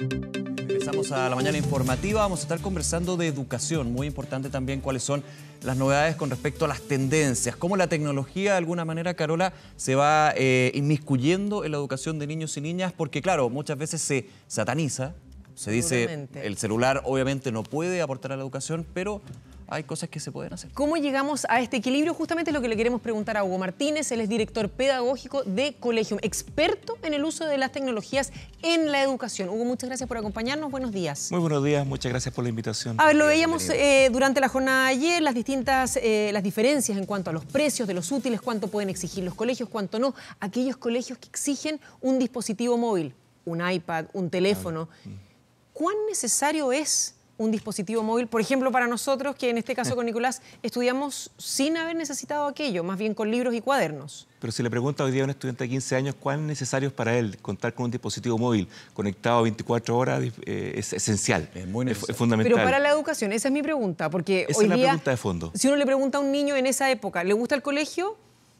Regresamos a la mañana informativa, vamos a estar conversando de educación, muy importante también cuáles son las novedades con respecto a las tendencias, cómo la tecnología de alguna manera, Carola, se va inmiscuyendo en la educación de niños y niñas, porque claro, muchas veces se sataniza, se dice el celular obviamente no puede aportar a la educación, pero hay cosas que se pueden hacer. ¿Cómo llegamos a este equilibrio? Justamente es lo que le queremos preguntar a Hugo Martínez. Él es director pedagógico de Colegium, experto en el uso de las tecnologías en la educación. Hugo, muchas gracias por acompañarnos. Buenos días. Muy buenos días, muchas gracias por la invitación. A ver, lo veíamos durante la jornada de ayer, las diferencias en cuanto a los precios de los útiles, cuánto pueden exigir los colegios, cuánto no. Aquellos colegios que exigen un dispositivo móvil, un iPad, un teléfono. ¿Cuán necesario es un dispositivo móvil? Por ejemplo, para nosotros, que en este caso con Nicolás, estudiamos sin haber necesitado aquello, más bien con libros y cuadernos. Pero si le pregunta hoy día a un estudiante de 15 años cuán necesario es para él contar con un dispositivo móvil conectado 24 horas, es esencial, es fundamental. Pero para la educación, esa es mi pregunta, porque esa hoy es la día, pregunta de fondo. Si uno le pregunta a un niño en esa época, ¿le gusta el colegio?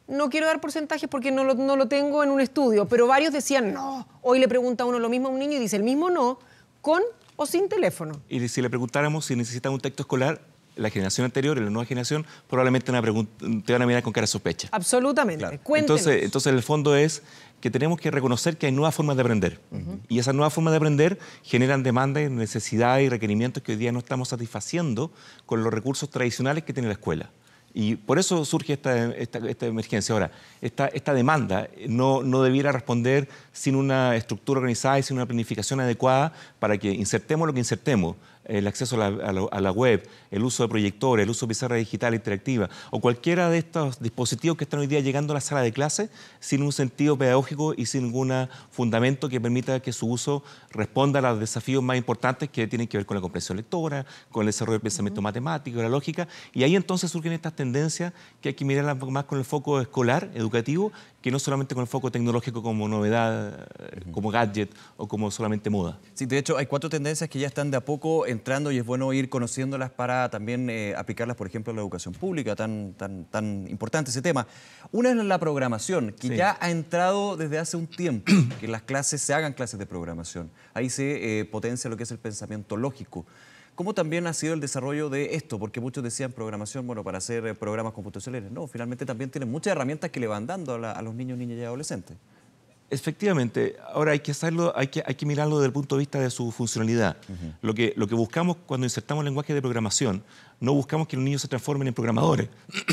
No quiero dar porcentajes porque no lo tengo en un estudio, pero varios decían no. Hoy le pregunta a uno lo mismo a un niño y dice el mismo no, con o sin teléfono. Y si le preguntáramos si necesitan un texto escolar, la generación anterior y la nueva generación probablemente te van a mirar con cara de sospecha. Absolutamente. Claro. Cuéntenos. Entonces, el fondo es que tenemos que reconocer que hay nuevas formas de aprender. Y esas nuevas formas de aprender generan demandas, necesidades y requerimientos que hoy día no estamos satisfaciendo con los recursos tradicionales que tiene la escuela. Y por eso surge esta emergencia. Ahora, esta demanda no debiera responder sin una estructura organizada y sin una planificación adecuada para que insertemos lo que insertemos, el acceso a la web, el uso de proyectores, el uso de pizarra digital interactiva o cualquiera de estos dispositivos que están hoy día llegando a la sala de clase sin un sentido pedagógico y sin ningún fundamento que permita que su uso responda a los desafíos más importantes que tienen que ver con la comprensión lectora, con el desarrollo del pensamiento matemático, la lógica, y ahí entonces surgen estas tendencias que hay que mirarlas más con el foco escolar, educativo, que no solamente con el foco tecnológico como novedad, como gadget o como solamente moda. Sí, de hecho hay 4 tendencias que ya están de a poco entrando y es bueno ir conociéndolas para también aplicarlas, por ejemplo, en la educación pública, tan importante ese tema. Una es la programación, que ya ha entrado desde hace un tiempo, que las clases se hagan clases de programación. Ahí se potencia lo que es el pensamiento lógico. ¿Cómo también ha sido el desarrollo de esto? Porque muchos decían programación, bueno, para hacer programas computacionales. No, finalmente también tienen muchas herramientas que le van dando a los niños, niñas y adolescentes. Efectivamente. Ahora hay que mirarlo desde el punto de vista de su funcionalidad. Lo que buscamos cuando insertamos lenguaje de programación, no buscamos que los niños se transformen en programadores,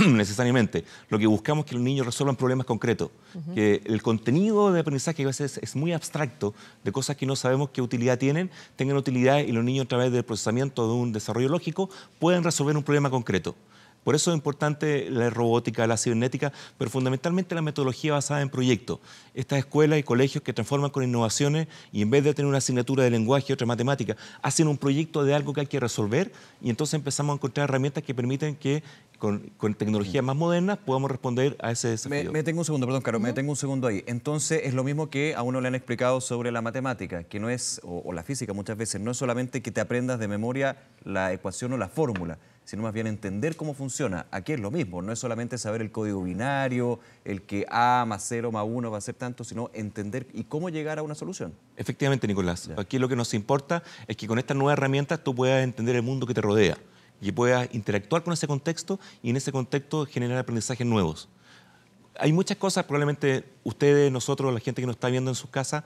necesariamente. Lo que buscamos es que los niños resuelvan problemas concretos. Que el contenido de aprendizaje, que a veces es muy abstracto, de cosas que no sabemos qué utilidad tienen, tengan utilidad y los niños a través del procesamiento de un desarrollo lógico pueden resolver un problema concreto. Por eso es importante la robótica, la cibernética, pero fundamentalmente la metodología basada en proyectos. Estas escuelas y colegios que transforman con innovaciones y en vez de tener una asignatura de lenguaje y otra matemática, hacen un proyecto de algo que hay que resolver y entonces empezamos a encontrar herramientas que permiten que con tecnologías más modernas podamos responder a ese desafío. Me detengo un segundo, perdón, Caro, me detengo un segundo ahí. Entonces es lo mismo que a uno le han explicado sobre la matemática, que no es, o la física muchas veces, no es solamente que te aprendas de memoria la ecuación o la fórmula, sino más bien entender cómo funciona. Aquí es lo mismo, no es solamente saber el código binario, el que A más 0 más 1 va a ser tanto, sino entender y cómo llegar a una solución. Efectivamente, Nicolás. Aquí lo que nos importa es que con estas nuevas herramientas tú puedas entender el mundo que te rodea y puedas interactuar con ese contexto y en ese contexto generar aprendizajes nuevos. Hay muchas cosas, probablemente ustedes, nosotros, la gente que nos está viendo en sus casas,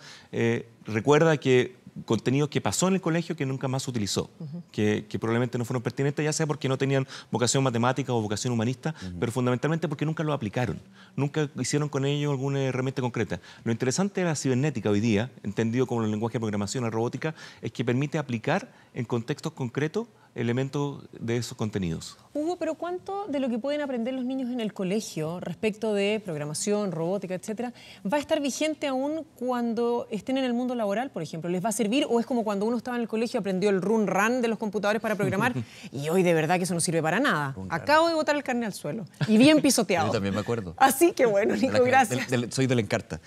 recuerda que contenido que pasó en el colegio que nunca más se utilizó, que probablemente no fueron pertinentes, ya sea porque no tenían vocación matemática o vocación humanista, pero fundamentalmente porque nunca lo aplicaron, nunca hicieron con ello alguna herramienta concreta. Lo interesante de la cibernética hoy día, entendido como el lenguaje de programación, la robótica, es que permite aplicar en contextos concretos elementos de esos contenidos. Hugo, pero ¿cuánto de lo que pueden aprender los niños en el colegio respecto de programación, robótica, etcétera, va a estar vigente aún cuando estén en el mundo laboral, por ejemplo? ¿Les va a servir o es como cuando uno estaba en el colegio aprendió el run de los computadores para programar y hoy de verdad que eso no sirve para nada? Acabo de botar el carnet al suelo y bien pisoteado. Yo también me acuerdo. Así que bueno, Nico, gracias. Soy del Encarta.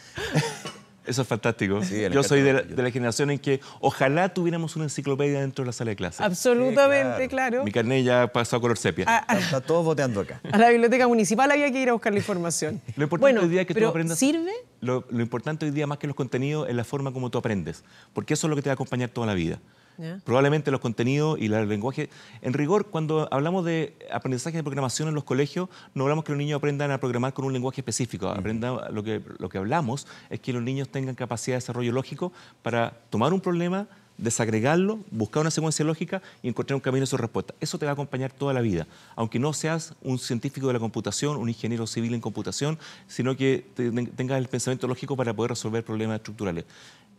Eso es fantástico. Sí, yo soy de la generación en que ojalá tuviéramos una enciclopedia dentro de la sala de clase. Absolutamente, Sí, claro. Mi carnet ya pasó a color sepia. Está todo voteando acá. A la biblioteca municipal había que ir a buscar la información. Lo importante hoy día es que tú pero aprendas. ¿sirve? Lo importante hoy día, más que los contenidos, es la forma como tú aprendes. Porque eso es lo que te va a acompañar toda la vida. ¿Ya? Probablemente los contenidos y el lenguaje. En rigor, cuando hablamos de aprendizaje de programación en los colegios, no hablamos que los niños aprendan a programar con un lenguaje específico. Lo que hablamos es que los niños tengan capacidad de desarrollo lógico para tomar un problema, desagregarlo, buscar una secuencia lógica y encontrar un camino de su respuesta. Eso te va a acompañar toda la vida, aunque no seas un científico de la computación, un ingeniero civil en computación, sino que tengas el pensamiento lógico para poder resolver problemas estructurales.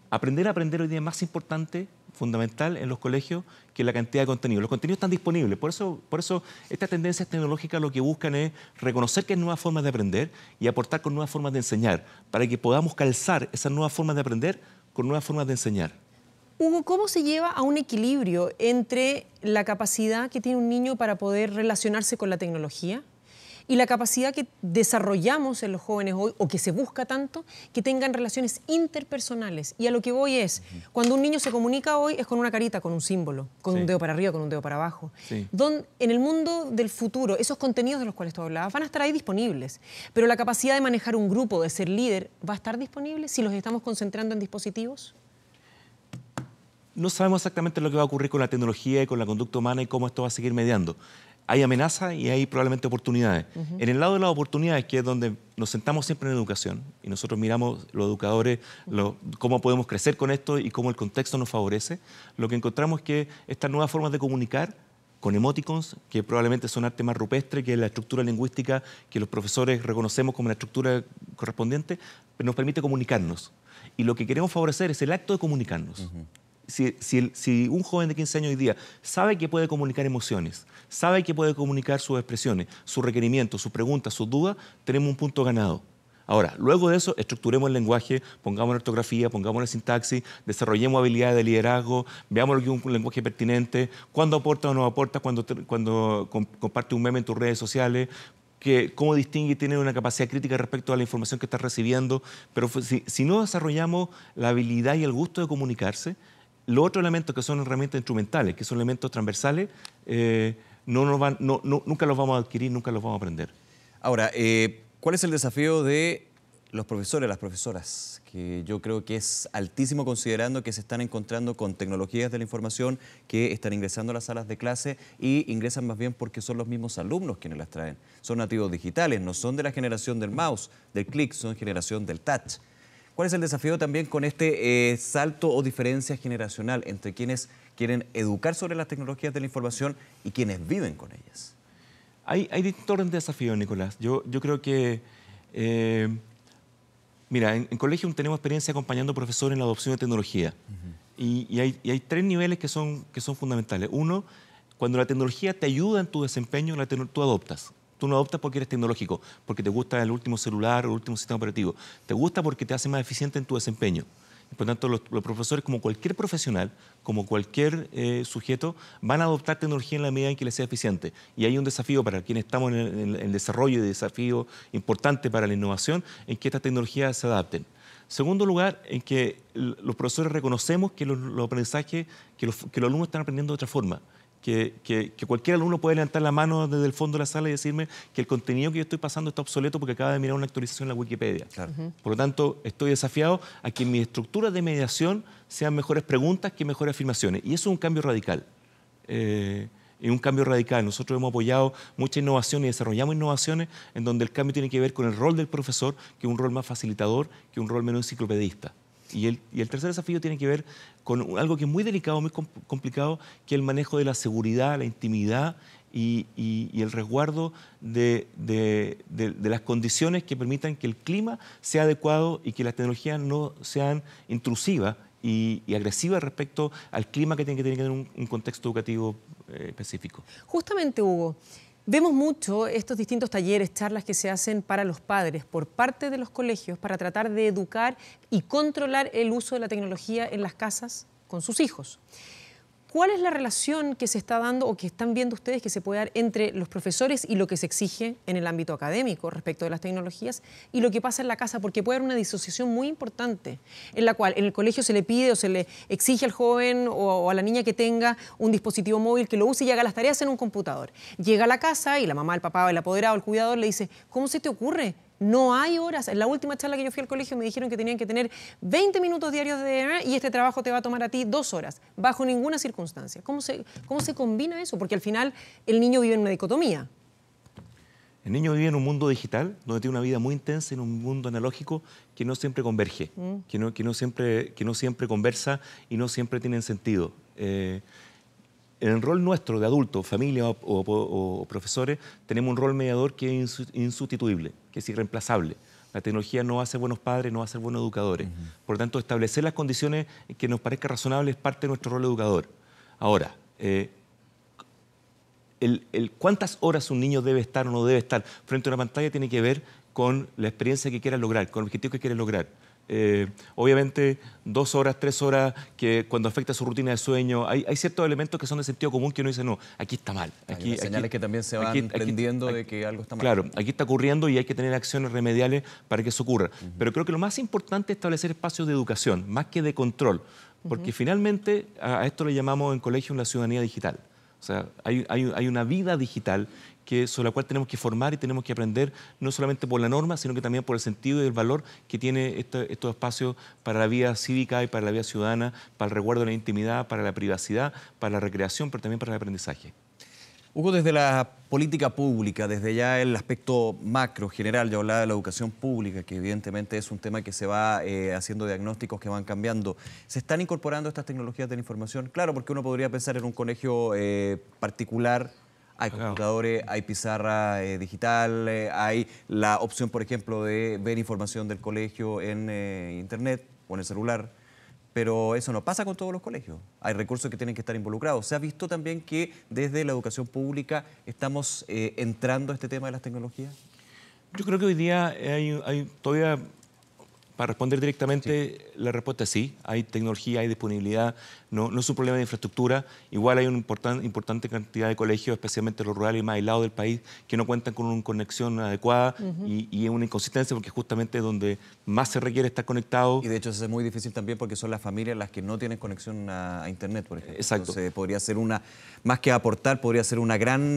Aprender a aprender hoy día es más importante, fundamental en los colegios, que la cantidad de contenido. Los contenidos están disponibles, por eso estas tendencias tecnológicas lo que buscan es reconocer que hay nuevas formas de aprender y aportar con nuevas formas de enseñar, para que podamos calzar esas nuevas formas de aprender con nuevas formas de enseñar. Hugo, ¿cómo se lleva a un equilibrio entre la capacidad que tiene un niño para poder relacionarse con la tecnología y la capacidad que desarrollamos en los jóvenes hoy, o que se busca tanto, que tengan relaciones interpersonales? Y a lo que voy es, cuando un niño se comunica hoy es con una carita, con un símbolo, con un dedo para arriba, con un dedo para abajo. Sí. En el mundo del futuro, esos contenidos de los cuales tú hablabas van a estar ahí disponibles, pero la capacidad de manejar un grupo, de ser líder, ¿va a estar disponible si los estamos concentrando en dispositivos? No sabemos exactamente lo que va a ocurrir con la tecnología y con la conducta humana y cómo esto va a seguir mediando. Hay amenazas y hay probablemente oportunidades. En el lado de las oportunidades, que es donde nos sentamos siempre en educación, y nosotros miramos los educadores, cómo podemos crecer con esto y cómo el contexto nos favorece, lo que encontramos es que estas nuevas formas de comunicar, con emoticons, que probablemente son arte más rupestre, que es la estructura lingüística que los profesores reconocemos como la estructura correspondiente, nos permite comunicarnos. Y lo que queremos favorecer es el acto de comunicarnos. Si un joven de 15 años hoy día sabe que puede comunicar emociones, sabe que puede comunicar sus expresiones, sus requerimientos, sus preguntas, sus dudas, tenemos un punto ganado. Ahora, luego de eso, estructuremos el lenguaje, pongamos la ortografía, pongamos la sintaxis, desarrollemos habilidades de liderazgo, veamos lo que es un lenguaje pertinente, cuándo aporta o no aporta, cuando comparte un meme en tus redes sociales, cómo distingue y tiene una capacidad crítica respecto a la información que estás recibiendo. Pero si no desarrollamos la habilidad y el gusto de comunicarse, los otros elementos que son herramientas instrumentales, que son elementos transversales, nunca los vamos a adquirir, nunca los vamos a aprender. Ahora, ¿cuál es el desafío de los profesores, las profesoras? Que yo creo que es altísimo, considerando que se están encontrando con tecnologías de la información que están ingresando a las salas de clase y ingresan más bien porque son los mismos alumnos quienes las traen. Son nativos digitales, no son de la generación del mouse, del clic, son generación del touch. ¿Cuál es el desafío también con este salto o diferencia generacional entre quienes quieren educar sobre las tecnologías de la información y quienes viven con ellas? Hay distintos desafíos, Nicolás. Yo creo que, mira, en colegio tenemos experiencia acompañando profesores en la adopción de tecnología. Y hay tres niveles que son fundamentales. Uno, cuando la tecnología te ayuda en tu desempeño, tú adoptas. Tú no adoptas porque eres tecnológico, porque te gusta el último celular o el último sistema operativo. Te gusta porque te hace más eficiente en tu desempeño. Y por tanto, los profesores, como cualquier profesional, como cualquier sujeto, van a adoptar tecnología en la medida en que les sea eficiente. Y hay un desafío para quienes estamos en el desarrollo, y desafío importante para la innovación, en que estas tecnologías se adapten. Segundo lugar, en que los profesores reconocemos que los aprendizajes, que los alumnos están aprendiendo de otra forma. Que cualquier alumno puede levantar la mano desde el fondo de la sala y decirme que el contenido que yo estoy pasando está obsoleto porque acaba de mirar una actualización en la Wikipedia. Claro. Por lo tanto, estoy desafiado a que mis estructuras de mediación sean mejores preguntas que mejores afirmaciones. Y eso es un cambio radical. Nosotros hemos apoyado mucha innovación y desarrollamos innovaciones en donde el cambio tiene que ver con el rol del profesor, que es un rol más facilitador, que un rol menos enciclopedista. Y el tercer desafío tiene que ver con algo que es muy delicado, muy complicado, que es el manejo de la seguridad, la intimidad y el resguardo de las condiciones que permitan que el clima sea adecuado y que las tecnologías no sean intrusivas y agresivas respecto al clima que tiene que tener un contexto educativo específico. Justamente, Hugo, vemos mucho estos distintos talleres, charlas que se hacen para los padres por parte de los colegios para tratar de educar y controlar el uso de la tecnología en las casas con sus hijos. ¿Cuál es la relación que se está dando o que están viendo ustedes que se puede dar entre los profesores y lo que se exige en el ámbito académico respecto de las tecnologías y lo que pasa en la casa? Porque puede haber una disociación muy importante en la cual en el colegio se le pide o se le exige al joven o a la niña que tenga un dispositivo móvil que lo use y haga las tareas en un computador. Llega a la casa y la mamá, el papá, el apoderado, el cuidador le dice, ¿cómo se te ocurre? No hay horas. En la última charla que yo fui al colegio me dijeron que tenían que tener 20 minutos diarios y este trabajo te va a tomar a ti 2 horas, bajo ninguna circunstancia. ¿Cómo se combina eso? Porque al final el niño vive en una dicotomía. El niño vive en un mundo digital, donde tiene una vida muy intensa, en un mundo analógico que no siempre converge, que no siempre conversa y no siempre tienen sentido. En el rol nuestro de adultos, familia o profesores, tenemos un rol mediador que es insustituible, que es irreemplazable. La tecnología no hace buenos padres, no hace buenos educadores. Por lo tanto, establecer las condiciones que nos parezca razonable es parte de nuestro rol educador. Ahora, cuántas horas un niño debe estar o no debe estar frente a una pantalla tiene que ver con la experiencia que quiera lograr, con el objetivo que quiere lograr. Obviamente 2 horas, 3 horas, que cuando afecta su rutina de sueño, hay ciertos elementos que son de sentido común que uno dice, no, aquí está mal. Hay señales que también se van prendiendo de que algo está mal. Claro, aquí está ocurriendo y hay que tener acciones remediales para que eso ocurra. Pero creo que lo más importante es establecer espacios de educación, más que de control, porque finalmente a esto le llamamos en colegio una ciudadanía digital. O sea, hay una vida digital sobre la cual tenemos que formar y tenemos que aprender, no solamente por la norma, sino que también por el sentido y el valor que tiene estos espacios para la vida cívica y para la vida ciudadana, para el resguardo de la intimidad, para la privacidad, para la recreación, pero también para el aprendizaje. Hugo, desde la política pública, desde ya el aspecto macro, general, yo hablaba de la educación pública, que evidentemente es un tema que se va haciendo diagnósticos que van cambiando. ¿Se están incorporando estas tecnologías de la información? Claro, porque uno podría pensar en un colegio particular. Hay computadores, hay pizarra digital, hay la opción, por ejemplo, de ver información del colegio en internet o en el celular. Pero eso no pasa con todos los colegios. Hay recursos que tienen que estar involucrados. ¿Se ha visto también que desde la educación pública estamos entrando a este tema de las tecnologías? Yo creo que hoy día hay todavía, para responder directamente, la respuesta es sí. Hay tecnología, hay disponibilidad, no es un problema de infraestructura. Igual hay una importante cantidad de colegios, especialmente los rurales y más aislados del país, que no cuentan con una conexión adecuada y es una inconsistencia porque justamente donde más se requiere estar conectado. Y de hecho eso es muy difícil también porque son las familias las que no tienen conexión a Internet, por ejemplo. Exacto. Entonces podría ser más que aportar, podría ser una gran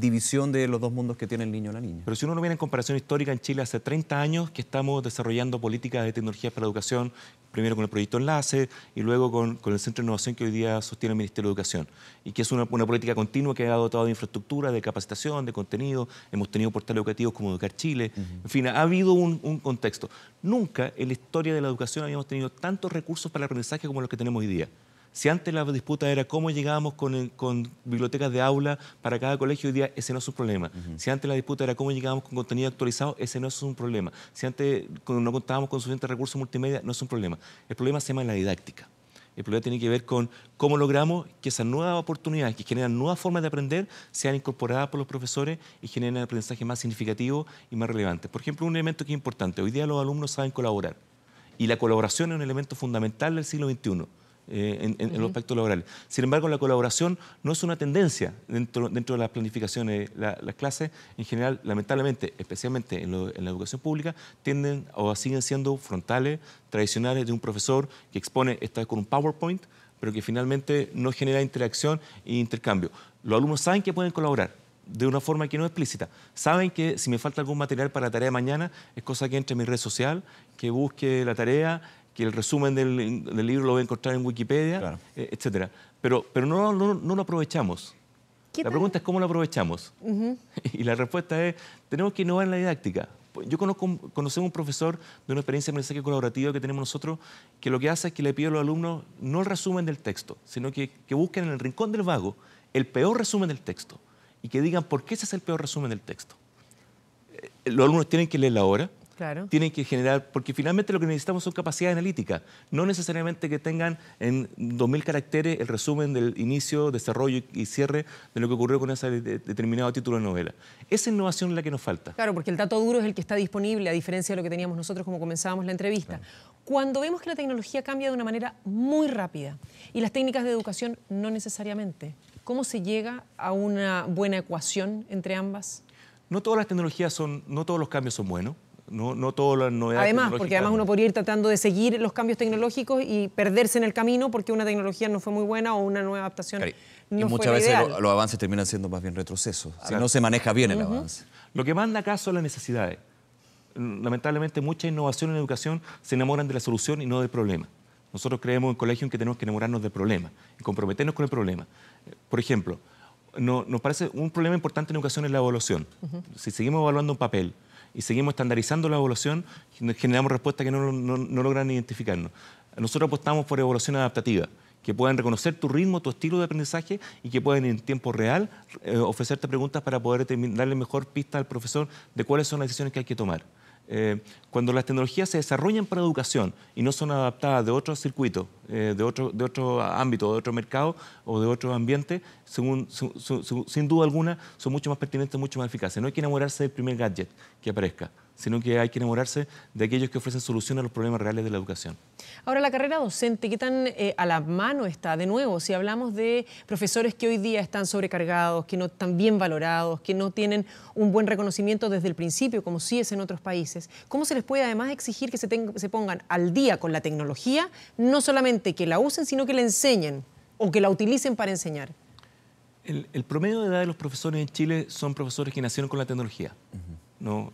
división de los dos mundos que tiene el niño o la niña. Pero si uno no viene en comparación histórica, en Chile hace 30 años que estamos desarrollando políticas de tecnologías para la educación, primero con el proyecto Enlace y luego con el Centro de Innovación que hoy día sostiene el Ministerio de Educación. Y que es una política continua que ha dotado de infraestructura, de capacitación, de contenido. Hemos tenido portales educativos como Educar Chile. En fin, ha habido un contexto. Nunca en la historia de la educación habíamos tenido tantos recursos para el aprendizaje como los que tenemos hoy día. Si antes la disputa era cómo llegábamos con bibliotecas de aula para cada colegio, hoy día ese no es un problema. Si antes la disputa era cómo llegábamos con contenido actualizado, ese no es un problema. Si antes no contábamos con suficientes recursos multimedia, no es un problema. El problema se llama la didáctica. El problema tiene que ver con cómo logramos que esas nuevas oportunidades, que generan nuevas formas de aprender, sean incorporadas por los profesores y generen aprendizaje más significativo y más relevante. Por ejemplo, un elemento que es importante. Hoy día los alumnos saben colaborar. Y la colaboración es un elemento fundamental del siglo XXI. En los aspectos laborales. Sin embargo, la colaboración no es una tendencia dentro de las planificaciones. Las clases, en general, lamentablemente, especialmente en la educación pública, tienden o siguen siendo frontales, tradicionales, de un profesor que expone, esta vez con un PowerPoint, pero que finalmente no genera interacción e intercambio. Los alumnos saben que pueden colaborar de una forma que no es explícita. Saben que si me falta algún material para la tarea de mañana, es cosa que entre en mi red social, que busque la tarea, que el resumen del libro lo voy a encontrar en Wikipedia, claro, etcétera. Pero no lo aprovechamos. La pregunta es cómo lo aprovechamos. Y la respuesta es, tenemos que innovar en la didáctica. Yo conocemos un profesor de una experiencia de aprendizaje colaborativo que tenemos nosotros, que lo que hace es que le pide a los alumnos no el resumen del texto, sino que busquen en el rincón del vago el peor resumen del texto y que digan por qué ese es el peor resumen del texto. Los alumnos tienen que leer la obra, Claro. Tienen que generar, porque finalmente lo que necesitamos son capacidades analíticas, no necesariamente que tengan en 2000 caracteres el resumen del inicio, desarrollo y cierre de lo que ocurrió con ese determinado título de novela. Esa innovación es la que nos falta. Claro, porque el dato duro es el que está disponible, a diferencia de lo que teníamos nosotros como comenzábamos la entrevista. Claro. Cuando vemos que la tecnología cambia de una manera muy rápida y las técnicas de educación no necesariamente, ¿cómo se llega a una buena ecuación entre ambas? No todas las tecnologías son, no todos los cambios son buenos. No todas las novedades además, porque además uno podría ir tratando de seguir los cambios tecnológicos y perderse en el camino porque una tecnología no fue muy buena o una nueva adaptación no fue la ideal. Y muchas veces los avances terminan siendo más bien retrocesos, si no se maneja bien el avance. Lo que manda acá son las necesidades. Lamentablemente, mucha innovación en educación se enamoran de la solución y no del problema. Nosotros creemos en colegio en que tenemos que enamorarnos del problema y comprometernos con el problema. Por ejemplo, nos parece un problema importante en educación es la evaluación. Si seguimos evaluando un papel y seguimos estandarizando la evaluación, generamos respuestas que no logran identificarnos. Nosotros apostamos por evaluación adaptativa, que puedan reconocer tu ritmo, tu estilo de aprendizaje y que puedan en tiempo real ofrecerte preguntas para poder darle mejor pista al profesor de cuáles son las decisiones que hay que tomar. Cuando las tecnologías se desarrollan para educación y no son adaptadas de otros circuitos, de otro ámbito, de otro mercado o de otro ambiente, sin duda alguna son mucho más pertinentes, mucho más eficaces. No hay que enamorarse del primer gadget que aparezca, sino que hay que enamorarse de aquellos que ofrecen solución a los problemas reales de la educación. Ahora, la carrera docente, ¿qué tan a la mano está? De nuevo, si hablamos de profesores que hoy día están sobrecargados, que no están bien valorados, que no tienen un buen reconocimiento desde el principio, como sí es en otros países, ¿cómo se les puede además exigir que se pongan al día con la tecnología, no solamente que la usen, sino que la enseñen o que la utilicen para enseñar? El promedio de edad de los profesores en Chile son profesores que nacieron con la tecnología. ¿No?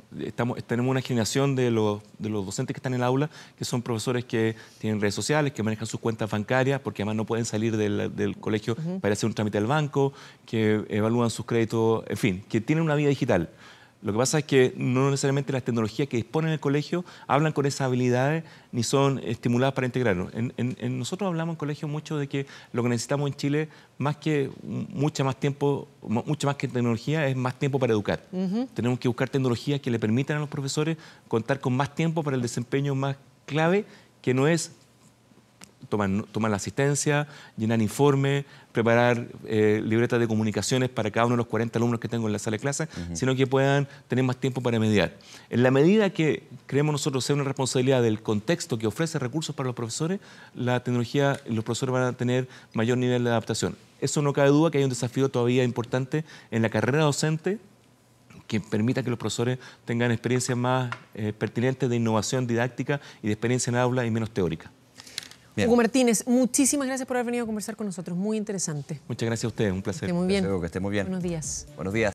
Tenemos una generación de los docentes que están en el aula que son profesores que tienen redes sociales, que manejan sus cuentas bancarias porque además no pueden salir del colegio para hacer un trámite al banco, que evalúan sus créditos, en fin, que tienen una vida digital. Lo que pasa es que no necesariamente las tecnologías que disponen el colegio hablan con esas habilidades ni son estimuladas para integrarnos. Nosotros hablamos en colegio mucho de que lo que necesitamos en Chile, más que mucho más que tecnología, es más tiempo para educar. Tenemos que buscar tecnologías que le permitan a los profesores contar con más tiempo para el desempeño más clave, que no es tomar la asistencia, llenar informes, preparar libretas de comunicaciones para cada uno de los 40 alumnos que tengo en la sala de clase, sino que puedan tener más tiempo para mediar. En la medida que creemos nosotros ser una responsabilidad del contexto que ofrece recursos para los profesores, la tecnología y los profesores van a tener mayor nivel de adaptación. Eso no cabe duda que hay un desafío todavía importante en la carrera docente que permita que los profesores tengan experiencias más pertinentes de innovación didáctica y de experiencia en aula y menos teórica. Bien. Hugo Martínez, muchísimas gracias por haber venido a conversar con nosotros. Muy interesante. Muchas gracias a ustedes, un placer. Que esté muy bien. Que esté muy bien. Buenos días. Buenos días.